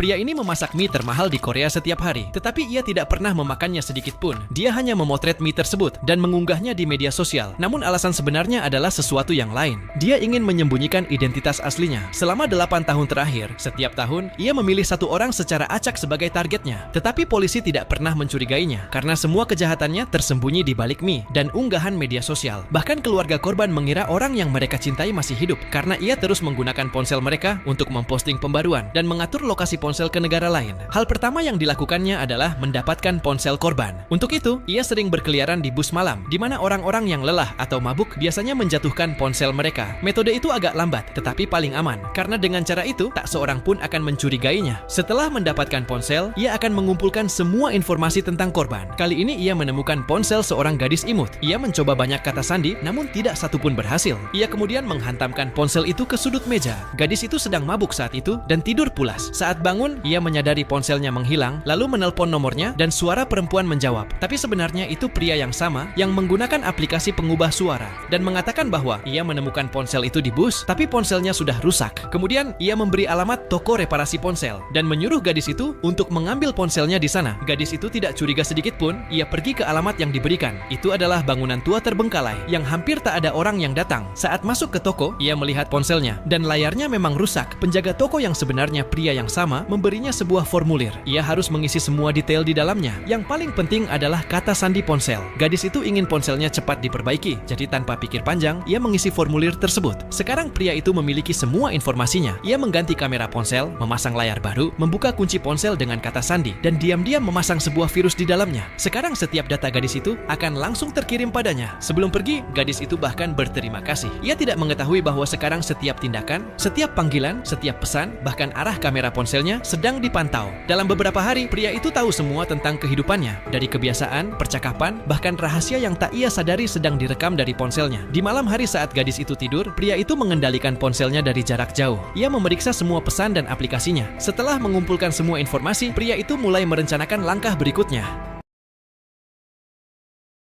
Pria ini memasak mie termahal di Korea setiap hari, tetapi ia tidak pernah memakannya sedikit pun. Dia hanya memotret mie tersebut dan mengunggahnya di media sosial. Namun alasan sebenarnya adalah sesuatu yang lain. Dia ingin menyembunyikan identitas aslinya. Selama 8 tahun terakhir, setiap tahun ia memilih satu orang secara acak sebagai targetnya. Tetapi polisi tidak pernah mencurigainya karena semua kejahatannya tersembunyi di balik mie dan unggahan media sosial. Bahkan keluarga korban mengira orang yang mereka cintai masih hidup karena ia terus menggunakan ponsel mereka untuk memposting pembaruan dan mengatur lokasi ponsel ke negara lain. Hal pertama yang dilakukannya adalah mendapatkan ponsel korban. Untuk itu, ia sering berkeliaran di bus malam, di mana orang-orang yang lelah atau mabuk biasanya menjatuhkan ponsel mereka. Metode itu agak lambat, tetapi paling aman, karena dengan cara itu, tak seorang pun akan mencurigainya. Setelah mendapatkan ponsel, ia akan mengumpulkan semua informasi tentang korban. Kali ini ia menemukan ponsel seorang gadis imut. Ia mencoba banyak kata sandi, namun tidak satupun berhasil. Ia kemudian menghantamkan ponsel itu ke sudut meja. Gadis itu sedang mabuk saat itu dan tidur pulas. Saat bangun, ia menyadari ponselnya menghilang, lalu menelpon nomornya dan suara perempuan menjawab. Tapi sebenarnya itu pria yang sama yang menggunakan aplikasi pengubah suara dan mengatakan bahwa ia menemukan ponsel itu di bus, tapi ponselnya sudah rusak. Kemudian ia memberi alamat toko reparasi ponsel dan menyuruh gadis itu untuk mengambil ponselnya di sana. Gadis itu tidak curiga sedikit pun. Ia pergi ke alamat yang diberikan. Itu adalah bangunan tua terbengkalai yang hampir tak ada orang yang datang. Saat masuk ke toko, ia melihat ponselnya dan layarnya memang rusak. Penjaga toko yang sebenarnya pria yang sama memberinya sebuah formulir. Ia harus mengisi semua detail di dalamnya. Yang paling penting adalah kata sandi ponsel. Gadis itu ingin ponselnya cepat diperbaiki, jadi tanpa pikir panjang, ia mengisi formulir tersebut. Sekarang pria itu memiliki semua informasinya. Ia mengganti kamera ponsel, memasang layar baru, membuka kunci ponsel dengan kata sandi, dan diam-diam memasang sebuah virus di dalamnya. Sekarang setiap data gadis itu akan langsung terkirim padanya. Sebelum pergi, gadis itu bahkan berterima kasih. Ia tidak mengetahui bahwa sekarang setiap tindakan, setiap panggilan, setiap pesan, bahkan arah kamera ponselnya sedang dipantau. Dalam beberapa hari, pria itu tahu semua tentang kehidupannya, dari kebiasaan, percakapan, bahkan rahasia yang tak ia sadari sedang direkam dari ponselnya. Di malam hari saat gadis itu tidur, pria itu mengendalikan ponselnya dari jarak jauh. Ia memeriksa semua pesan dan aplikasinya. Setelah mengumpulkan semua informasi, pria itu mulai merencanakan langkah berikutnya.